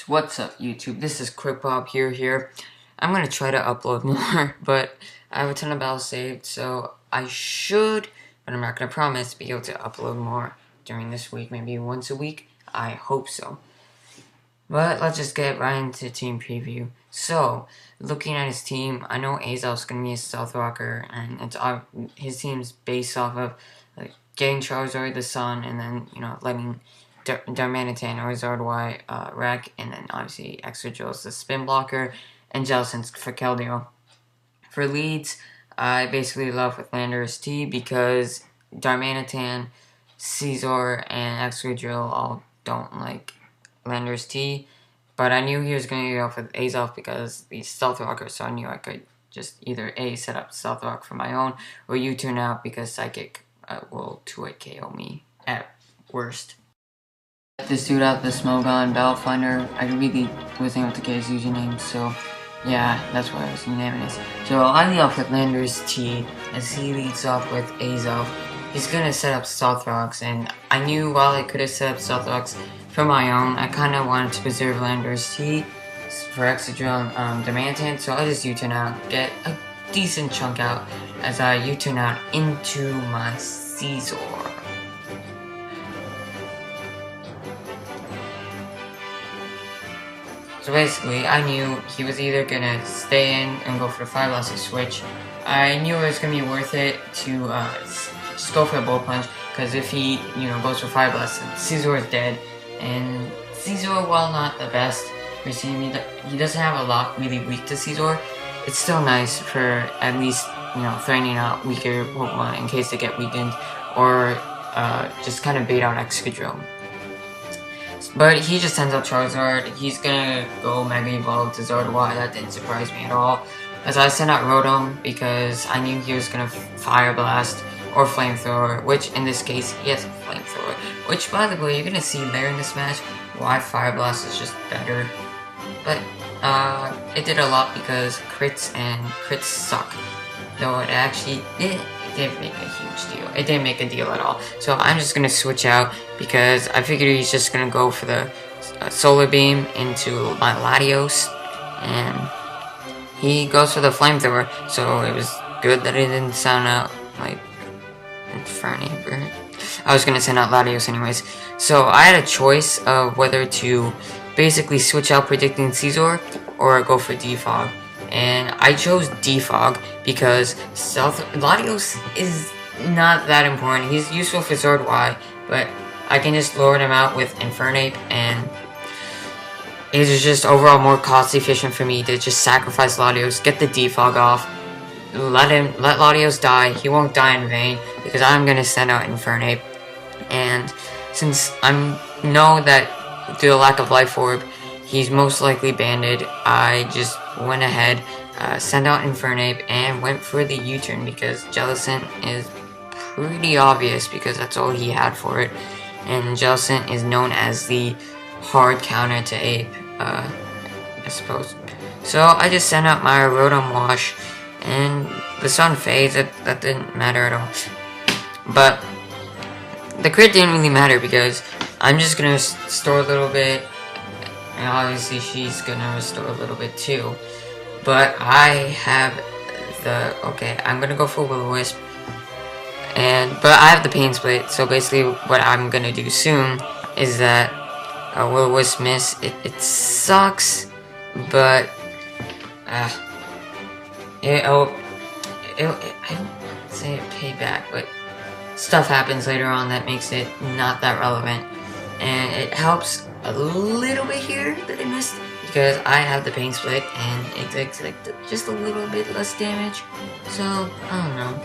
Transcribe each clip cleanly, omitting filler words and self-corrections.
What's up, YouTube? This is Quick Bob here. I'm gonna try to upload more, but I have a ton of battles saved, so I should, but I'm not gonna promise, be able to upload more during this week, maybe once a week. I hope so. But let's just get right into team preview. So, looking at his team, I know Azov's gonna be a stealth rocker, and his team's based off of like getting Charizard the Sun, and then letting Darmanitan or Zardwai wreck, and then obviously Excadrill's the spin blocker, and Jellicent's for Keldeo. For leads, I basically love with Landorus T because Darmanitan, Caesar, and Excadrill all don't like Landorus T, but I knew he was going to go with Azov because he's Stealth Rocker, so I knew I could just either A, set up Stealth Rock for my own, or U-turn out because Psychic will 2-hit KO me at worst. This dude out, the Smogon Battle Finder, I really wasn't able to get his username, so yeah, that's why I was naming this. So I lead off with Landorus T, as he leads off with Azov. He's gonna set up Stealth Rocks, and I knew while I could have set up Stealth Rocks for my own, I kinda wanted to preserve Landorus T for Excadrill and Darmanitan, so I just U-turn out, get a decent chunk out, as I U-turn out into my Caesar. So basically, I knew he was either gonna stay in and go for the Fire Blast or switch. I knew it was gonna be worth it to just go for a Bullet Punch, because if he, goes for Fire Blast, then Caesar is dead. And Caesar, while not the best receiver, he doesn't have a lot really weak to Caesar. It's still nice for at least, threatening out weaker Pokemon in case they get weakened, or just kind of bait out Excadrill. But he just sends out Charizard. He's gonna go Mega Evolve to Zardwai. That didn't surprise me at all. As I sent out Rotom because I knew he was gonna Fire Blast or Flamethrower, which in this case he has a Flamethrower. Which, by the way, you're gonna see later in this match why Fire Blast is just better. But it did a lot because crits suck. Though it actually didn't make a huge deal. It didn't make a deal at all. So I'm just gonna switch out because I figured he's just gonna go for the Solar Beam into my Latios, and he goes for the Flamethrower. So it was good that it didn't sound out like Infernape. I was gonna send out Latios anyways. So I had a choice of whether to basically switch out Predicting Caesar or go for Defog. And I chose Defog because Latios is not that important. He's useful for Zardwai, but I can just lure him out with Infernape, and it is just overall more cost efficient for me to just sacrifice Latios, get the Defog off, let Latios die. He won't die in vain because I'm gonna send out Infernape, and since I know that due to the lack of Life Orb, he's most likely banded, I just went ahead, sent out Infernape, and went for the U-turn because Jellicent is pretty obvious because that's all he had for it. And Jellicent is known as the hard counter to Ape, I suppose. So I just sent out my Rotom Wash, and the Sun fades. That didn't matter at all. But the crit didn't really matter because I'm just gonna store a little bit. And obviously she's gonna restore a little bit too. But I have I'm gonna go for Will-O-Wisp. But I have the Pain Split, so basically what I'm gonna do soon is that Will-O-Wisp miss. It sucks, but I don't say it payback, but stuff happens later on that makes it not that relevant. And it helps a little bit here that I missed because I have the Pain Split and it takes like just a little bit less damage. So I don't know.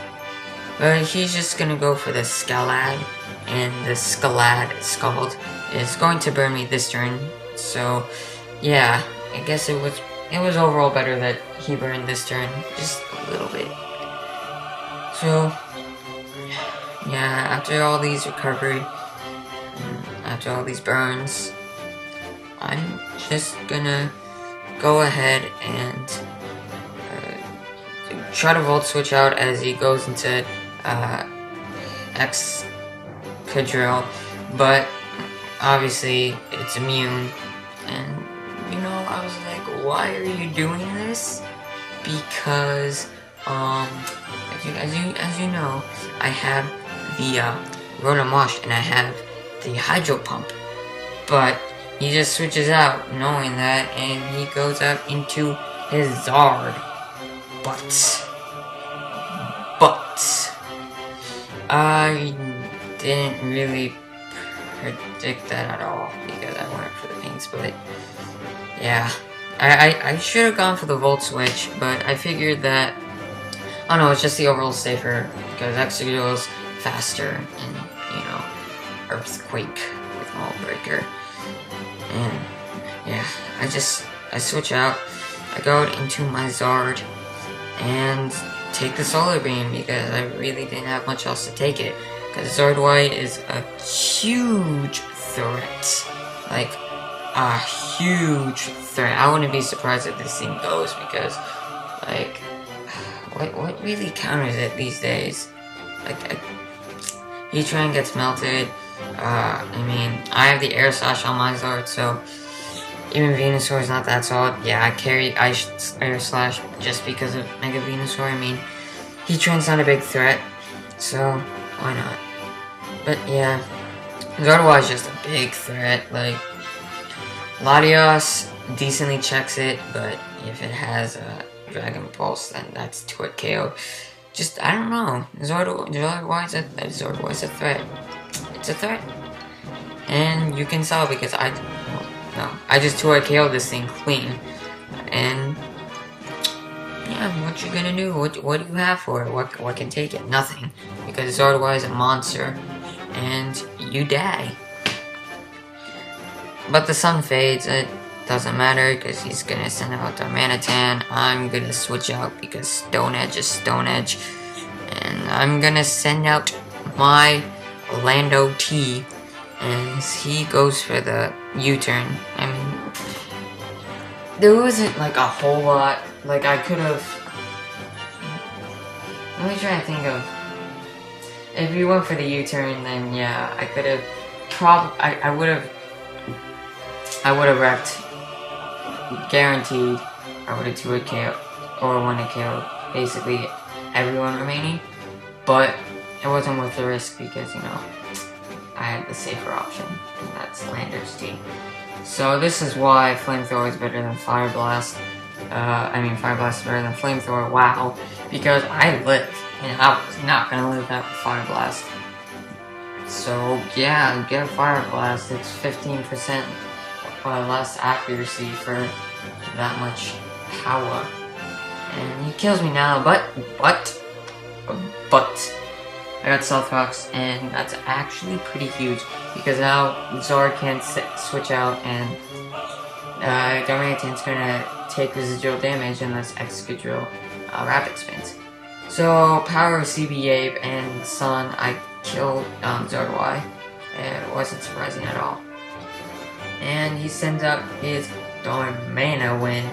But he's just gonna go for the Scalad, and the Scald is going to burn me this turn. So yeah, I guess it was overall better that he burned this turn just a little bit. So yeah, after all these recovery, after all these burns, I'm just gonna go ahead and try to Volt Switch out as he goes into Excadrill, but obviously it's immune, and why are you doing this? Because, as you know, I have the, Rotom Wash, and I have the Hydro Pump. But he just switches out, knowing that, and he goes out into his Zard. But, I didn't really predict that at all, because I went for the Pain Split. Yeah, I should have gone for the Volt Switch, but I figured that, I don't know, it's just the overall safer, because Excadrill is faster, and, you know, Earthquake with Mold Breaker. And, yeah, I switch out, I go into my Zard, and take the Solar Beam, because I really didn't have much else to take it. Because Zardwai is a huge threat. Like, a huge threat. I wouldn't be surprised if this thing goes, because, like, what really counters it these days? Like, Heatran gets melted. I mean, I have the Air Slash on my Zard, so even Venusaur is not that solid. Yeah, I carry Air Slash just because of Mega Venusaur. I mean, Heatran's not a big threat, so why not? But yeah, Zardwai is just a big threat. Like, Latios decently checks it, but if it has a Dragon Pulse, then that's 2-hit KO. Just, I don't know. Zardwai is a threat. It's a threat. And you can tell because I just 2-hit KO this thing clean. And yeah, what you gonna do? What do you have for it? What can take it? Nothing. Because Zardwai is a monster. And you die. But the sun fades, it doesn't matter because he's gonna send out Darmanitan. I'm gonna switch out because Stone Edge is Stone Edge. And I'm gonna send out my Orlando T. And he goes for the U-turn. I mean, there wasn't like a whole lot. Like, I could have. Let me try to think of. If you went for the U-turn, then yeah, I could have. I would have wrecked. Guaranteed. I would have 2-hit KO or 1-hit KO basically everyone remaining. But it wasn't worth the risk because, you know, I had the safer option, and that's Landor's T. So this is why Flamethrower is better than Fire Blast. Fire Blast is better than Flamethrower, wow. Because I live, and I was not gonna live after Fire Blast. So yeah, get a Fire Blast, it's 15% less accuracy for that much power. And he kills me now, but I got Stealth Rocks, and that's actually pretty huge, because now Zard can't switch out, and Darmanitan's gonna take residual damage unless Excadrill Rapid Spins. So, power of CB and Sun, I killed Zardwai, and it wasn't surprising at all. And he sends out his Darmanitan,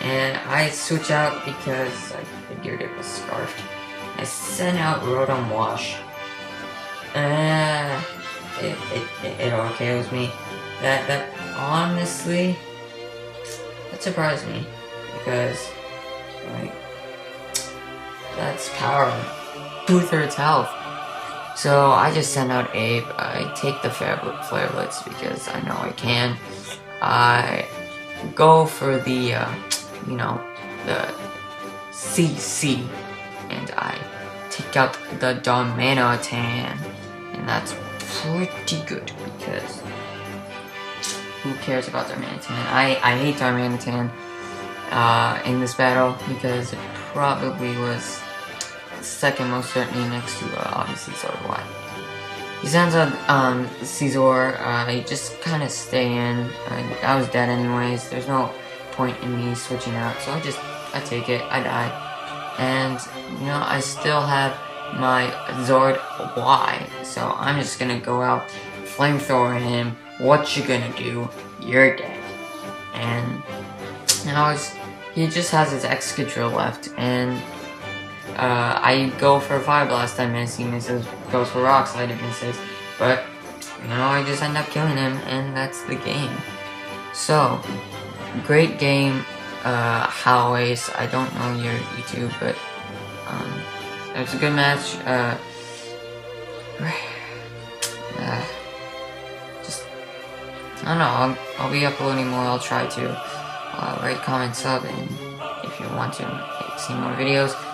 and I switch out because I figured it was Scarfed. I sent out Rotom Wash. It all KOs me. That honestly, that surprised me because like that's power, 2/3 health. So I just send out Abe. I take the Flare Blitz because I know I can. I go for the the CC. And I take out the Darmanitan, and that's pretty good because who cares about Darmanitan? I hate Darmanitan in this battle because it probably was second most certainly next to obviously Zardwai. He sends out Caesar. I just kind of stay in. I was dead anyways. There's no point in me switching out, so I take it. I die. And, you know, I still have my Zord Y, so I'm just gonna go out, Flamethrower him. What you gonna do? You're dead. And now he just has his Excadrill left, and I go for Fire Blast, I miss, he misses, goes for Rock Slide, it misses, but, you know, I just end up killing him, and that's the game. So, great game, Houaiss. I don't know your YouTube, but it was a good match. Just I don't know. I'll be uploading more. I'll try to rate, comment, sub, and if you want to see more videos.